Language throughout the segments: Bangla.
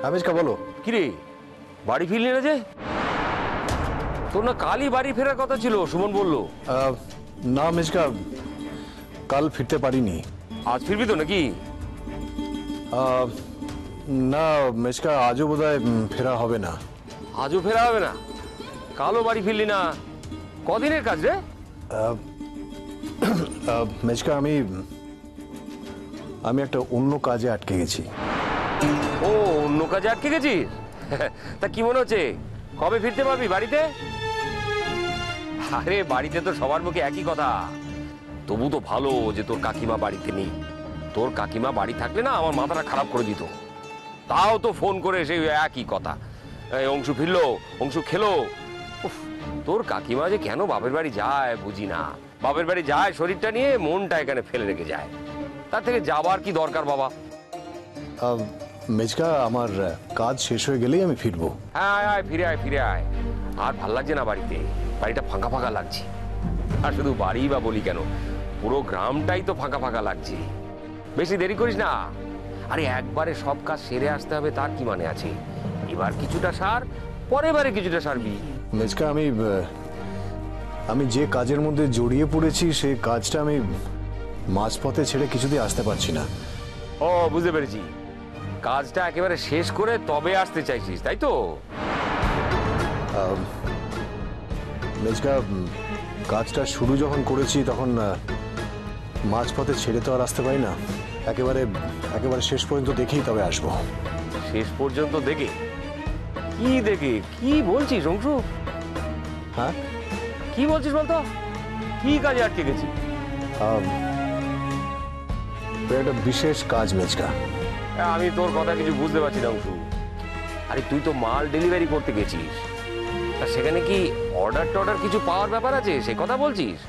আমেজকা বলো। কিরে বাড়ি ফিরলি না যে? তোর না কালই বাড়ি ফেরার কথা ছিল, সুমন বললো। না আমেজকা, কাল ফিরতে পারিনি। আজ ফিরবি তো নাকি? না মেজকা, আজও বোধহয় ফেরা হবে না। আজও ফেরা হবে না? কালও বাড়ি ফিরলি না, কদিনের কাজ রে? মেজকা, আমি একটা অন্য কাজে আটকে গেছি। ও, অন্য কাজে আটকে গেছিস? তা কি মনে হচ্ছে, কবে ফিরতে পারবি বাড়িতে? আরে বাড়িতে তো সবার মুখে একই কথা। তবু তো ভালো যে তোর কাকিমা বাড়িতে নেই। তোর কাকিমা বাড়ি থাকলে না আমার মাথাটা খারাপ করে দিত। তাও তো ফোন করে সেই একই কথা, অংশু ফিরলো, অংশু খেলো। উফ, তোর কাকিমা যে কেন বাপের বাড়ি যায় বুঝি না। বাপের বাড়ি যায় শরীরটা নিয়ে, মনটা এখানে ফেলে রেখে যায়। তার থেকে যাবার কি দরকার বাবা? মেজকা, আমার কাজ শেষ হয়ে গেলেই আমি ফিরবো। হ্যাঁ আয় আয়, ফিরে আয় ফিরে আয়। আর ভাল লাগছে না বাড়িতে, বাড়িটা ফাঁকা ফাঁকা লাগছে। আর শুধু বাড়ি বা বলি কেন, পুরো গ্রামটাই তো ফাঁকা ফাঁকা লাগছে। বেশি দেরি করিস না। আরে একবারে সব কাজ সেরে আসতে হবে তার কি মানে আছে? এবার কিছুটা সার, পরের বারে কিছুটা সারবি। মেজকা, আমি যে কাজের মধ্যে জড়িয়ে পড়েছি সেই কাজটা আমি মাঝপথে ছেড়ে কিছুতেই আসতে পারছি না। ও, বুঝতে পেরেছি, কাজটা একেবারে শেষ করে তবে আসতে চাইছিস, তাই তো? মেজকা, কাজটা শুরু যখন করেছি তখন মাঝপথে ছেড়ে তো আর আসতে পারি না। একেবারে শেষ পর্যন্ত দেখেই তবে আসবো। শেষ পর্যন্ত দেখে? কি দেখে? কি বলছিস অংশু? হ্যাঁ, কি বলছিস বলতো? কি কাজে আটকে গেছি? একটা বিশেষ কাজ মেজকা। আমি তোর কথা কিছু বুঝতে পারছি না অংশু। আরে তুই তো মাল ডেলিভারি করতে গেছিস, তা সেখানে কি অর্ডার টর্ডার কিছু পাওয়ার ব্যাপার আছে, সে কথা বলছিস?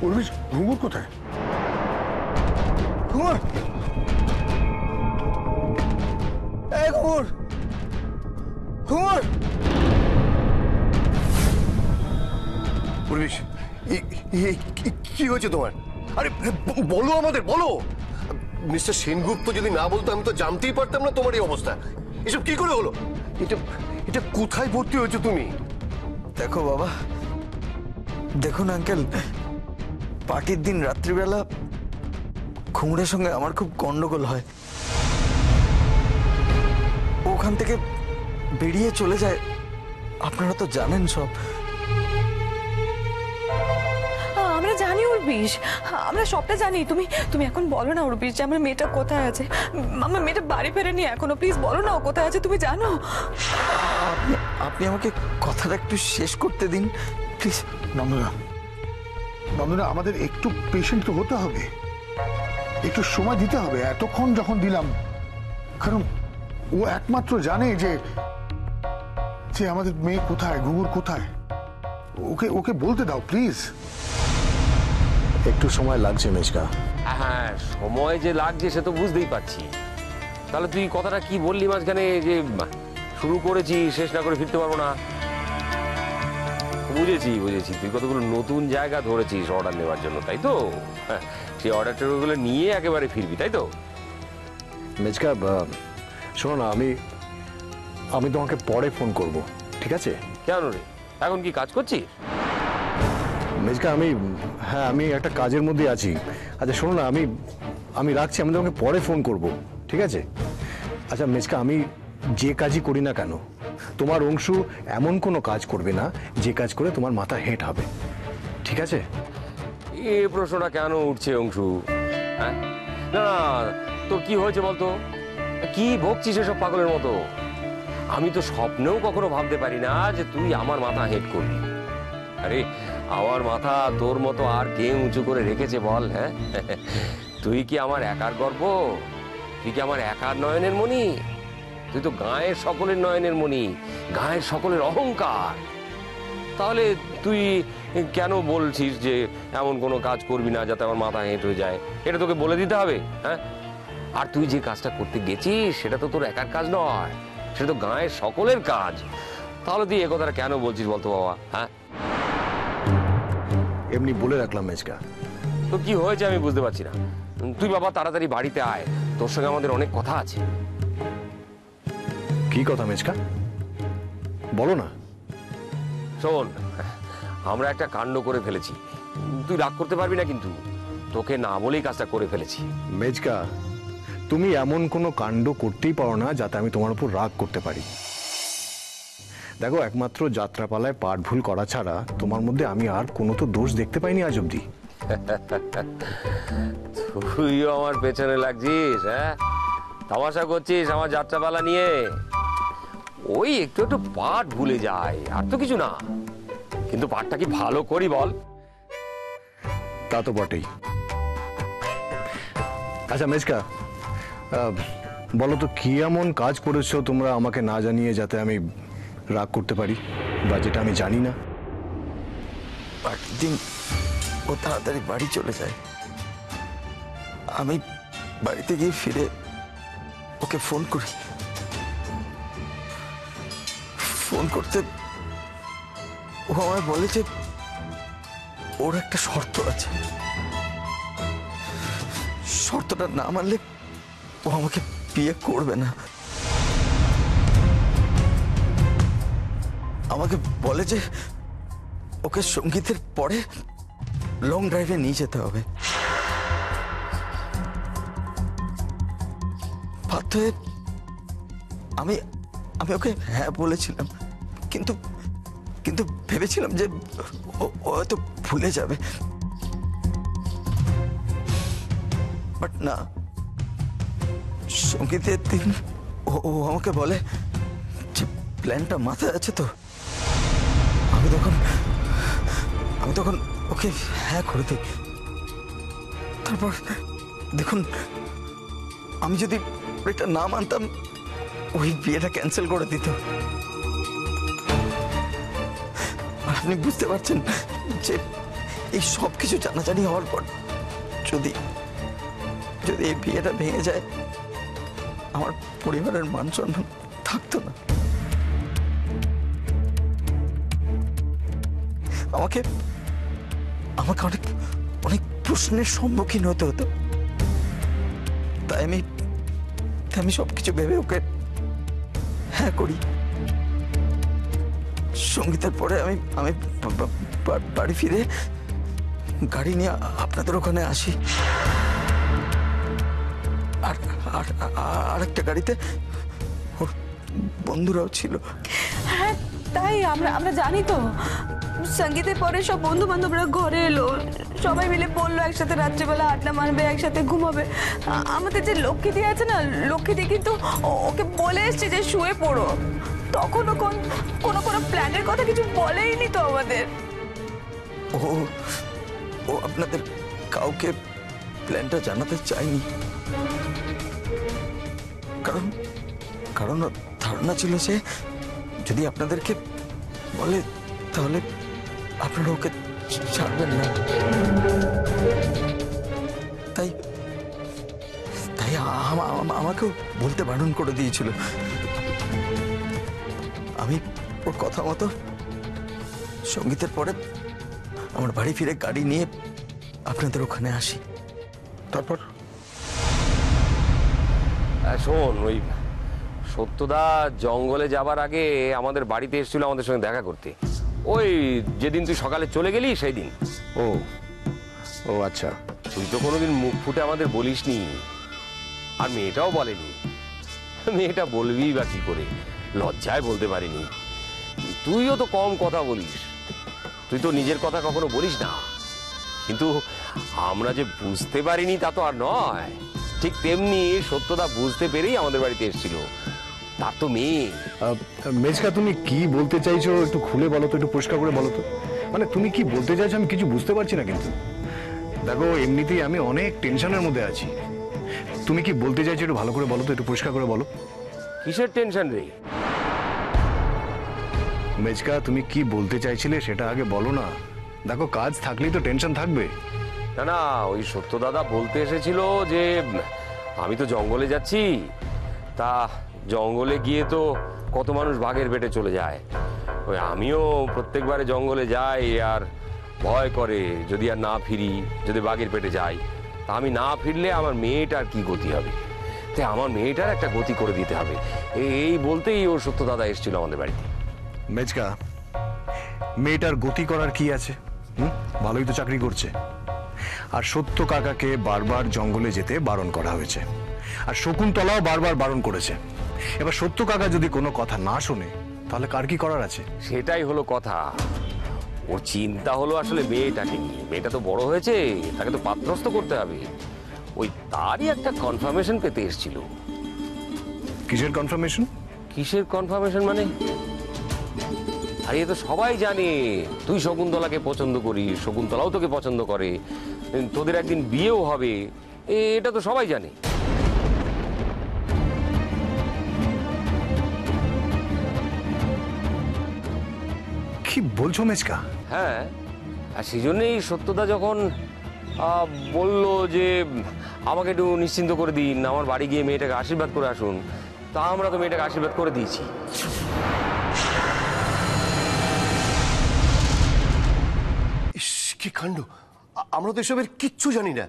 উর্বিশ, ঘুঙুর কোথায়? ঘুঙুর, এই ঘুঙুর, ঘুঙুর। উর্বিশ, কি হয়েছে তোমার? আরে বলো আমাদের, বলো। মিস্টার সেনগুপ্ত যদি না বলতো আমি তো জানতেই পারতাম না তোমার এই অবস্থা। এসব কি করে হলো? এটা কোথায় ভর্তি হয়েছো তুমি? দেখো বাবা, দেখুন আঙ্কেল, পার্টির দিন রাত্রিবেলা ঘুঙুরের সঙ্গে আমার খুব গন্ডগোল হয়। ওখান থেকে বেরিয়ে চলে যায়, আপনারা তো জানেন সব। আমরা জানি উর্বিশ, আমরা সবটা জানি। তুমি তুমি এখন বলো না উর্বিশ যে আমার মেয়েটা কোথায় আছে। আমার মেয়েটা বাড়ি ফেরেনি এখনো, প্লিজ বলো না ও কোথায় আছে, তুমি জানো। আপনি আমাকে কথাটা একটু শেষ করতে দিন প্লিজ। নন্দনা, নন্দনা, আমাদের একটু পেশেন্ট তো হতে হবে, একটু সময় দিতে হবে। এতক্ষণ যখন দিলাম, কারণ ও একমাত্র জানে যে আমাদের মেয়ে কোথায়, ঘুঙুর কোথায়। ওকে বলতে দাও প্লিজ। একটু সময় লাগছে মেজকা। হ্যাঁ, সময় যে লাগছে সে তো বুঝতেই পারছি। তাহলে তুই কথাটা কি বললি মাঝখানে, যে শুরু করেছি শেষ না করে ফিরতে পারবো না? বুঝেছি বুঝেছি, তুই কতগুলো নতুন জায়গা ধরেছিস অর্ডার নেওয়ার জন্য, তাই তো? হ্যাঁ, সেই অর্ডার টর্ডারগুলো নিয়ে একেবারে ফিরবি, তাই তো? মেজকা, শোনো না, আমি তোমাকে পরে ফোন করব, ঠিক আছে? কেন রে, এখন কি কাজ করছিস? মেজকা, আমি একটা কাজের মধ্যে আছি। আচ্ছা শোনো না, আমি রাখছি, আমি তোমাকে পরে ফোন করব, ঠিক আছে? আচ্ছা মেজকা, আমি যে কাজই করি না কেন, তোমার অংশু এমন কোনো কাজ করবে না যে কাজ করে তোমার মাথা হেঁট হবে, ঠিক আছে? এই প্রশ্নটা কেন উঠছে অংশু? হ্যাঁ, না না, তোর কি হয়েছে বলতো? কি ভোগছিস এসব পাগলের মতো? আমি তো স্বপ্নেও কখনো ভাবতে পারি না যে তুই আমার মাথা হেট করবি। আরে আমার মাথা তোর মতো আর কে উঁচু করে রেখেছে বল? হ্যাঁ, তুই কি আমার একার গর্ব? তুই কি আমার একার নয়নের মণি? তুই তো গায়ের সকলের নয়নের মণি, গায়ের সকলের অহংকার। তাহলে তুই কেন বলছিস যে এমন কোনো কাজ করবি না যাতে আমার মাথা হেঁট হয়ে যায়? এটা তোকে বলে দিতে হবে? হ্যাঁ, আর তুই যে কাজটা করতে গেছিস সেটা তো তোর একার কাজ নয়, সেটা তো গায়ের সকলের কাজ। তাহলে তুই এ কথাটা কেন বলছিস বলতো বাবা? হ্যাঁ, এমনি বলে রাখলাম মেজকা। তো কি হয়েছে আমি বুঝতে পারছি না। তুই বাবা তাড়াতাড়ি বাড়িতে আয়, তোর সঙ্গে আমাদের অনেক কথা আছে। কি কথা মেজকা, বলো না। শোন, আমরা একটা কাণ্ড করে ফেলেছি, তুই রাগ করতে পারবি না কিন্তু। তোকে না বলেই কাজটা করে ফেলেছি। মেজকা, তুমি এমন কোনো কাণ্ড করতেই পারো না যাতে আমি তোমার উপর রাগ করতে পারি। দেখো, একমাত্র যাত্রাপালায় পাঠ ভুল করা ছাড়া তোমার মধ্যে আমি আর কোনো তো দোষ দেখতে পাইনি আজ অব্দি। তুইও আমার পেছনে লাগছিস? হ্যাঁ, তামাশা করছিস আমার যাত্রাপালা নিয়ে? ওই একটু একটু পাঠ ভুলে যায়, আর তো কিছু না। কিন্তু পাঠটা কি ভালো করি বল? তা তো বটেই। আচ্ছা মেজকা, বলো তো কি এমন কাজ করেছো তোমরা আমাকে না জানিয়ে যাতে আমি রাগ করতে পারি, বা যেটা আমি জানি না? পার্টির দিন ও তাড়াতাড়ি বাড়ি চলে যায়। আমি বাড়িতে গিয়ে ফিরে ওকে ফোন করি। ফোন করতে ও আমায় বলে যে ওর একটা শর্ত আছে, শর্তটা না মানলে ও আমাকে বিয়ে করবে না। আমাকে বলে যে ওকে সঙ্গীতের পরে লং ড্রাইভে নিয়ে যেতে হবে। বাধ্য হয়ে আমি আমি ওকে হ্যাঁ বলেছিলাম, কিন্তু কিন্তু ভেবেছিলাম যে ও হয়তো ভুলে যাবে। বাট না, সঙ্গীতের দিন ও আমাকে বলে যে প্ল্যানটা মাথায় আছে তো। আমি তখন ওকে হ্যাঁ করে দিই। তারপর দেখুন, আমি যদি এটা না মানতাম ওই বিয়েটা ক্যান্সেল করে দিত। আপনি বুঝতে পারছেন যে এই সব কিছু জানাজানি হওয়ার পর যদি যদি এই বিয়েটা ভেঙে যায়, আমার পরিবারের মান সম্মান থাকতো না। আমাকে আমাকে অনেক অনেক প্রশ্নের সম্মুখীন হতে হতো। তাই আমি সবকিছু ভেবে ওকে হ্যাঁ করি। সঙ্গীতের পরে আমি বাড়ি ফিরে গাড়ি নিয়ে আপনাদের ওখানে আসি। আর আরেকটা গাড়িতে ওর বন্ধুরাও ছিল। হ্যাঁ তাই, আমরা জানি তো। সঙ্গীতের পরে সব বন্ধু বান্ধবরা ঘরে এলো, সবাই মিলে বললো একসাথে রাত্রিবেলা আড্ডা মারবে, একসাথে ঘুমাবে। আমাদের যে লক্ষ্মীদি আছে না, লক্ষ্মীদি কিন্তু ওকে বলে এসছে যে শুয়ে পড়ো। তখনও কোনো প্ল্যানের কথা কিছু বলেইনি তো আমাদের। ও আপনাদের কাউকে প্ল্যানটা জানাতে চায়নি, কারণ ধারণা ছিল যে যদি আপনাদেরকে বলে তাহলে আপনারা ওকে ছাড়বেন না। তাই আমাকেও বলতে বারণ করে দিয়েছিল। আমি ওর কথা মতো সঙ্গীতের পরে আমার বাড়ি ফিরে গাড়ি নিয়ে আপনাদের ওখানে আসি। তারপর শোন, ওই সত্যদা জঙ্গলে যাবার আগে আমাদের বাড়িতে এসেছিল আমাদের সঙ্গে দেখা করতে। ওই যেদিন তুই সকালে চলে গেলি সেই দিন। ও ও আচ্ছা। তুই তো কোনোদিন মুখ ফুটে আমাদের বলিসনি, আর মেয়েটাও বলেনি। মেয়েটা বলবি বা কি করে, লজ্জায় বলতে পারিনি। তুইও তো কম কথা বলিস, তুই তো নিজের কথা কখনো বলিস না। কিন্তু আমরা যে বুঝতে পারিনি তা তো আর নয়। ঠিক তেমনি সত্যদা বুঝতে পেরেই আমাদের বাড়িতে এসেছিল। তার তো মেয়ে। মেজকা, তুমি কি বলতে চাইছো একটু খুলে বলো তো, একটু পরিষ্কার করে বলো তো। মানে তুমি কি বলতে চাইছো আমি কিছু বুঝতে পারছি না কিন্তু। দেখো, এমনিতেই আমি অনেক টেনশনের মধ্যে আছি। তুমি কি বলতে চাইছো একটু ভালো করে বলো তো, একটু পরিষ্কার করে বলো। কিসের টেনশন রে? মেজকা, তুমি কি বলতে চাইছিলে সেটা আগে বলো না। দেখো, কাজ থাকলেই তো টেনশন থাকবে। না না, ওই সত্য দাদা বলতে এসেছিল যে আমি তো জঙ্গলে যাচ্ছি, তা জঙ্গলে গিয়ে তো কত মানুষ বাঘের পেটে চলে যায়। ওই আমিও প্রত্যেকবারে জঙ্গলে যাই আর ভয় করে যদি আর না ফিরি, যদি বাঘের পেটে যাই, তা আমি না ফিরলে আমার মেয়েটার কি গতি হবে। তাই আমার মেয়েটার একটা গতি করে দিতে হবে, এই বলতেই ও সত্য দাদা এসেছিল আমাদের বাড়িতে। মেজকা, মেয়েটার গতি করার কি আছে? ভালোই তো চাকরি করছে। আর সত্য কাকাকে বারবার জঙ্গলে যেতে বারণ করা হয়েছে, আর শকুন্তলাও বারবার বারণ করেছে। এবার সত্য কাকা যদি কোনো কথা না শোনে তাহলে কার কি করার আছে? সেটাই হলো কথা। ওর চিন্তা হলো আসলে মেয়েটাকে নিয়ে। মেয়েটা তো বড় হয়েছে, তাকে তো পাত্রস্থ করতে হবে। ওই তারই একটা কনফার্মেশন পেতে এসেছিল। কিসের কনফার্মেশন? কিসের কনফার্মেশন মানে? আরে এ তো সবাই জানে তুই শকুন্তলাকে পছন্দ করিস, শকুন্তলাও তোকে পছন্দ করে, তোদের একদিন বিয়েও হবে, এটা তো সবাই জানে। কি বলছো মেজকা? হ্যাঁ, আর সেই জন্যই সত্যদা যখন বলল যে আমাকে একটু নিশ্চিন্ত করে দিন, আমার বাড়ি গিয়ে মেয়েটাকে আশীর্বাদ করে আসুন, তা আমরা তো মেয়েটাকে আশীর্বাদ করে দিয়েছি। ইস, কি কাণ্ড! আমরা তো এসবের কিচ্ছু জানি না।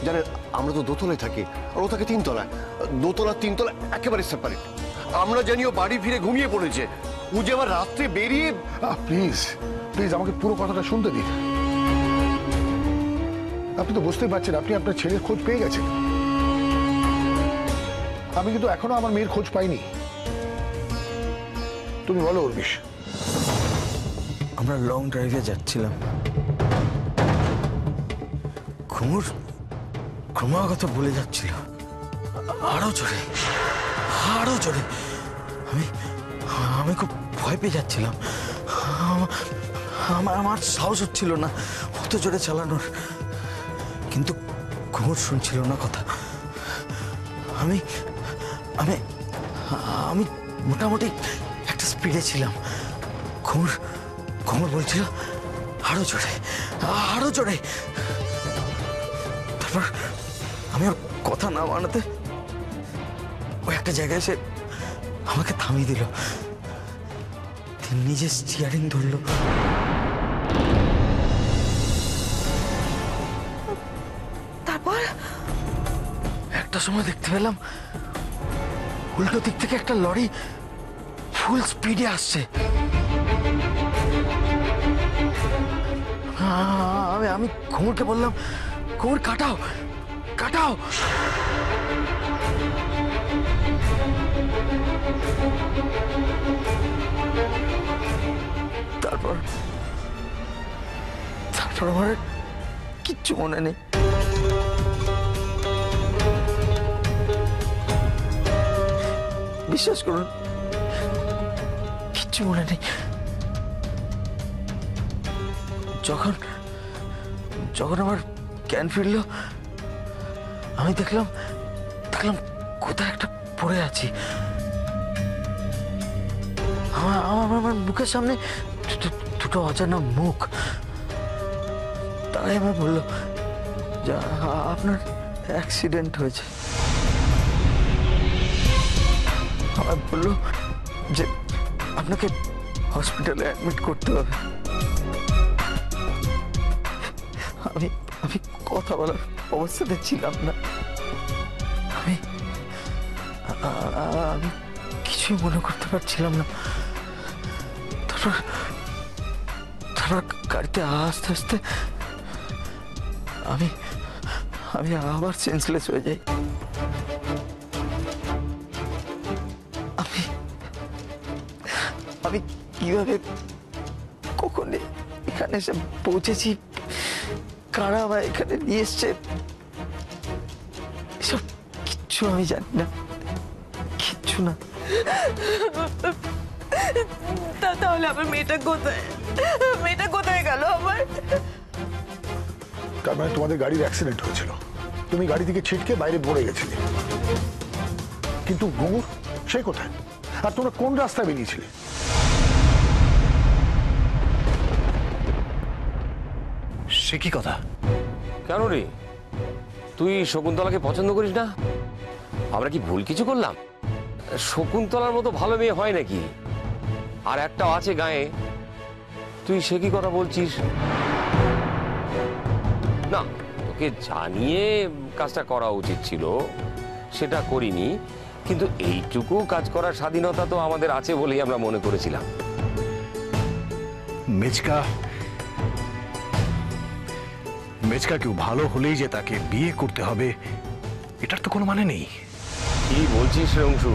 জানেন, আমরা তো দোতলায় থাকি আর ও থাকে তিনতলায়। দোতলা তিনতলা একেবারে সেপারেট। আমরা জানিও বাড়ি ফিরে ঘুমিয়ে পড়েছে, ও যে আবার রাত্রে বেরিয়ে। প্লিজ প্লিজ আমাকে পুরো কথাটা শুনতে দিন। আপনি তো বুঝতেই পারছেন, আপনি আপনার ছেলের খোঁজ পেয়ে গেছেন। আমি কিন্তু এখনো আমার মেয়ের খোঁজ পাইনি। তুমি বলো উর্মিশ। আমরা লং ড্রাইভে যাচ্ছিলাম, ঘুমুর ক্রমাগত বলে যাচ্ছিল, আরো জোরে আরো জোরে। আমি আমি খুব ভয় পেয়ে যাচ্ছিলাম। আমার সাহস হচ্ছিল না অত জোরে চালানোর, কিন্তু ঘুমুর শুনছিল না কথা। আমি আমি আমি মোটামুটি একটা স্পিডে ছিলাম। ঘুমুর ঘুমুর বলছিল আরো জোরে আরো জোরে। তারপর আমি ওর কথা না মানাতে ও একটা জায়গায় এসে আমাকে থামিয়ে দিল, নিজে স্টিয়ারিং ধরলো। তারপর একটা সময় দেখতে পেলাম উল্টো দিক থেকে একটা লরি ফুল স্পিডে আসছে। আমি ঘুমুরকে বললাম, ঘুমুর কাটাও কাটাও। তারপর আমার কিচ্ছু মনে নেই। বিশ্বাস করুন, কিচ্ছু মনে নেই। যখন যখন আমার জ্ঞান ফিরল, আমি দেখলাম কোথায় একটা পড়ে আছি। আমার মুখের সামনে দুটো অজানা মুখ। তারাই আমায় বললো যে আপনার অ্যাক্সিডেন্ট হয়েছে। আমার বললো যে আপনাকে হসপিটালে অ্যাডমিট করতে হবে। আমি কথা বলার অবস্থাতে ছিলাম না। আমি কিছুই মনে করতে পারছিলাম না। তারপর গাড়িতে আস্তে আস্তে আমি আবার সেন্সলেস হয়ে যাই। আমি কিভাবে কখন এখানে এসে পৌঁছেছি, কারা আমায় এখানে নিয়ে এসছে, এসব কিচ্ছু আমি জানি না, কিচ্ছু না। তাহলে আমার মেয়েটা কোথায়? মেয়েটা কোথায় গেল আমার? তার মানে তোমাদের গাড়ির অ্যাক্সিডেন্ট হয়েছিল, তুমি গাড়ি থেকে ছিটকে বাইরে পড়ে গেছিলে, কিন্তু ঘুঙুর সে কোথায়? আর তোমরা কোন রাস্তায় বেরিয়েছিলে? সে কি কথা? কেন রে, তুই শকুন্তলাকে পছন্দ করিস না? আমরা কি ভুল কিছু করলাম? শকুন্তলার মতো ভালো মেয়ে হয় নাকি? আর একটা আছে গায়ে, তুই সে কি কথা বলছিস? না, তোকে জানিয়ে কাজটা করা উচিত ছিল, সেটা করিনি। কিন্তু এইটুকু কাজ করার স্বাধীনতা তো আমাদের আছে বলেই আমরা মনে করেছিলাম। মেচকা কেউ ভালো হলেই যে তাকে বিয়ে করতে হবে এটার তো কোনো মানে নেই। কি বলছিস রে অংশু?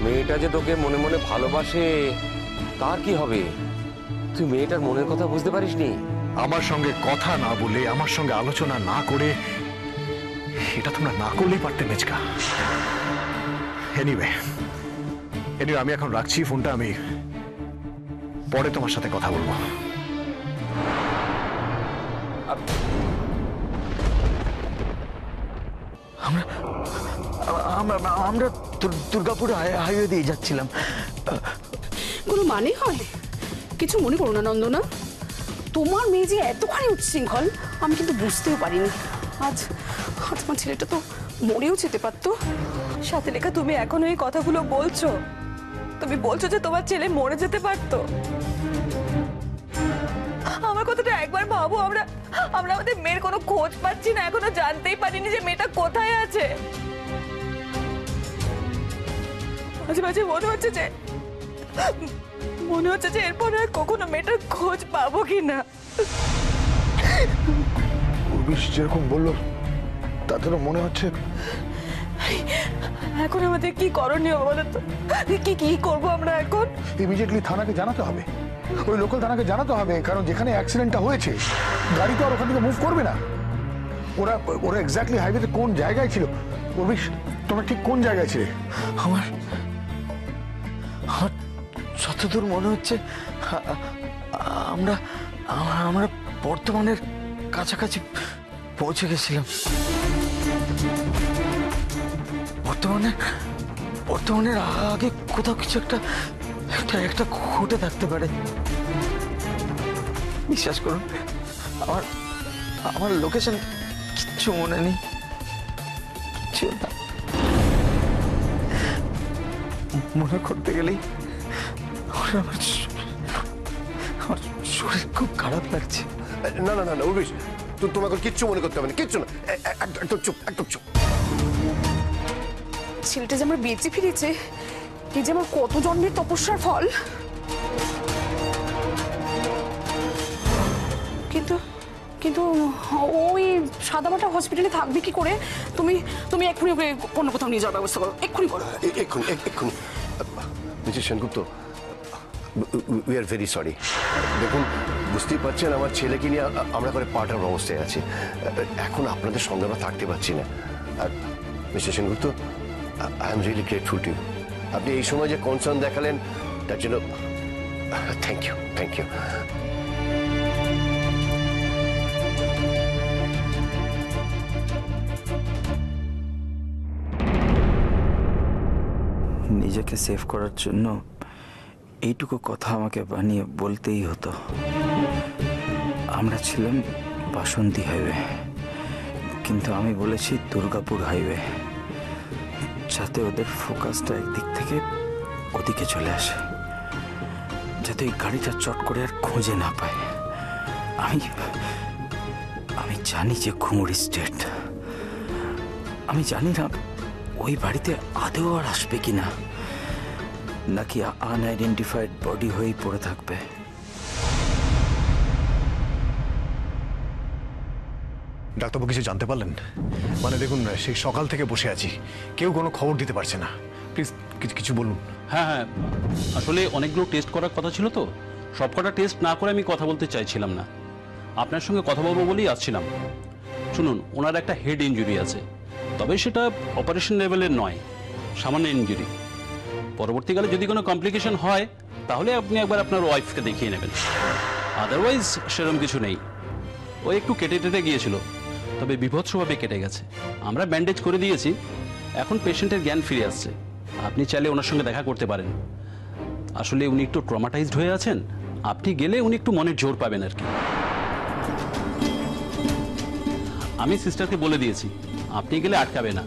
মেয়েটা যে তোকে মনে মনে ভালোবাসে, তার কি হবে? তুই মেয়েটার মনের কথা বুঝতে পারিসনি? আমার সঙ্গে কথা না বলে, আমার সঙ্গে আলোচনা না করে এটা তোমরা না করলেই পারতে মেচকা। এনিওয়ে আমি এখন রাখছি ফোনটা, আমি পরে তোমার সাথে কথা বলবো। আমরা দুর্গাপুর হাইওয়ে দিয়ে যাচ্ছিলাম। কোনো মানে হয়? কিছু মনে করো না নন্দনা, তোমার মেয়ে যে এতখানি উচ্ছৃঙ্খল আমি কিন্তু বুঝতেও পারিনি। আজ আমার ছেলেটা তো মরেও যেতে পারতো। সাথে লেখা, তুমি এখনো এই কথাগুলো বলছো? তুমি বলছো যে তোমার ছেলে মরে যেতে পারতো? আমার কথাটা একবার ভাবো। আমরা আমাদের মেয়ের কোনো খোঁজ পাচ্ছি না, এখনো জানতেই পারিনি যে মেয়েটা কোথায় আছে। মাঝে মাঝে মনে হচ্ছে যে এরপর আর কখনো মেয়েটার খোঁজ পাবো কিনা। উর্বিশ যেরকম বললো তাদেরও মনে হচ্ছে। এখন আমাদের কি করণীয় বলো তো? কি করবো আমরা এখন? ইমিডিয়েটলি থানাকে জানাতে হবে, ওই লোকাল থানাকে জানাতে হবে, কারণ যেখানে অ্যাক্সিডেন্টটা হয়েছে গাড়ি তো আর ওখান থেকে মুভ করবে না। ওরা এক্স্যাক্টলি হাইওয়েতে কোন জায়গায় ছিল? উর্বিশ, তোমরা ঠিক কোন জায়গায় ছিলে? আমার যতদূর মনে হচ্ছে আমরা বর্তমানের কাছাকাছি পৌঁছে গেছিলাম। বর্তমানের আগে কোথাও কিছু একটা ঘটে থাকতে পারে। বিশ্বাস করুন, আমার লোকেশন কিচ্ছু মনে নেই, কিচ্ছু না। মনে করতে গেলেই আমার শরীর খুব খারাপ লাগছে। না না না না উর্বিশ, তোমাকে কিচ্ছু মনে করতে হবে না, কিচ্ছু না। একদম চুপ, একদম চুপ। ছেলেটা যে আমার বেঁচে ফিরেছে, এই যে আমার কত জন্মের তপস্যার ফল। কিন্তু ওই সাদামাটা হসপিটালে থাকবে কি করে? তুমি এক্ষুনি ওকে অন্য কোথাও নিয়ে যাওয়ার ব্যবস্থা করো, এক্ষুনি করো। এক্ষুনি mister Sengupta, we are very sorry. দেখুন, বুঝতেই পারছেন আমার ছেলেকে নিয়ে আমরা করে পাঠার অবস্থায় আছি। এখন আপনাদের সঙ্গে আমরা থাকতে পারছি না। আর mister Sengupta, I am really grateful to you. আপনি এই সময় যে কনসার্ন দেখালেন তার জন্য থ্যাংক ইউ। নিজেকে সেভ করার জন্য এইটুকু কথা আমাকে বানিয়ে বলতেই হতো। আমরা ছিলাম বাসন্তী হাইওয়ে, কিন্তু আমি বলেছি দুর্গাপুর হাইওয়ে, যাতে ওদের ফোকাসটা একদিক থেকে ওদিকে চলে আসে, যাতে ওই গাড়িটা চট করে আর খুঁজে না পায়। আমি জানি যে ঘুঙুর স্টেট, আমি জানি না ওই বাড়িতে আদৌ আর আসবে কিনা, নাকি আনআইডেন্টিফাইড বডি হয়েই পড়ে থাকবে। ডাক্তারবাবু কিছু জানতে পারলেন? মানে দেখুন, সেই সকাল থেকে বসে আছি, কেউ কোনো খবর দিতে পারছে না। প্লিজ কিছু বলুন। হ্যাঁ, আসলে অনেকগুলো টেস্ট করার কথা ছিল তো, সবকটা টেস্ট না করে আমি কথা বলতে চাইছিলাম না। আপনার সঙ্গে কথা বলবো বলেই আসছিলাম। শুনুন, ওনার একটা হেড ইনজুরি আছে, তবে সেটা অপারেশন লেভেলের নয়, সামান্য ইনজুরি। পরবর্তীকালে যদি কোনো কমপ্লিকেশন হয় তাহলে আপনি একবার আপনার ওয়াইফকে দেখিয়ে নেবেন, আদারওয়াইজ সেরকম কিছু নেই। ও একটু কেটে টেটে গিয়েছিল, তবে বিভৎসভাবে কেটে গেছে। আমরা ব্যান্ডেজ করে দিয়েছি, এখন পেশেন্টের জ্ঞান ফিরে আসছে। আপনি চাইলে ওনার সঙ্গে দেখা করতে পারেন। আসলে উনি একটু ট্রমাটাইজড হয়ে আছেন, আপনি গেলে উনি একটু মনের জোর পাবেন আর কি। আমি সিস্টারকে বলে দিয়েছি আপনি গেলে আটকাবে না,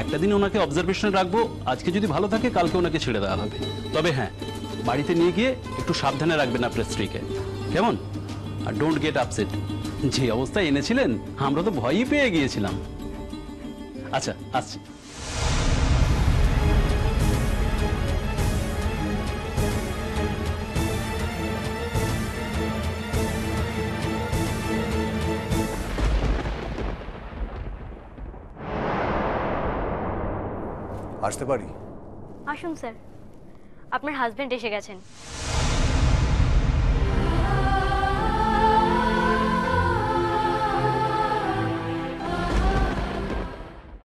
একটা দিন ওনাকে অবজারভেশনে রাখবো, আজকে যদি ভালো থাকে কালকে ওনাকে ছেড়ে দেওয়া হবে। তবে হ্যাঁ, বাড়িতে নিয়ে গিয়ে একটু সাবধানে রাখবেন আপনার স্ত্রীকে, কেমন? আর ডোন্ট গেট আপসেট। যে অবস্থায় এনেছিলেন আমরা তো ভয়ই পেয়ে গিয়েছিলাম। আচ্ছা, আসছি। আসতে পারি? আসুন স্যার, আপনার হাজবেন্ড এসে গেছেন।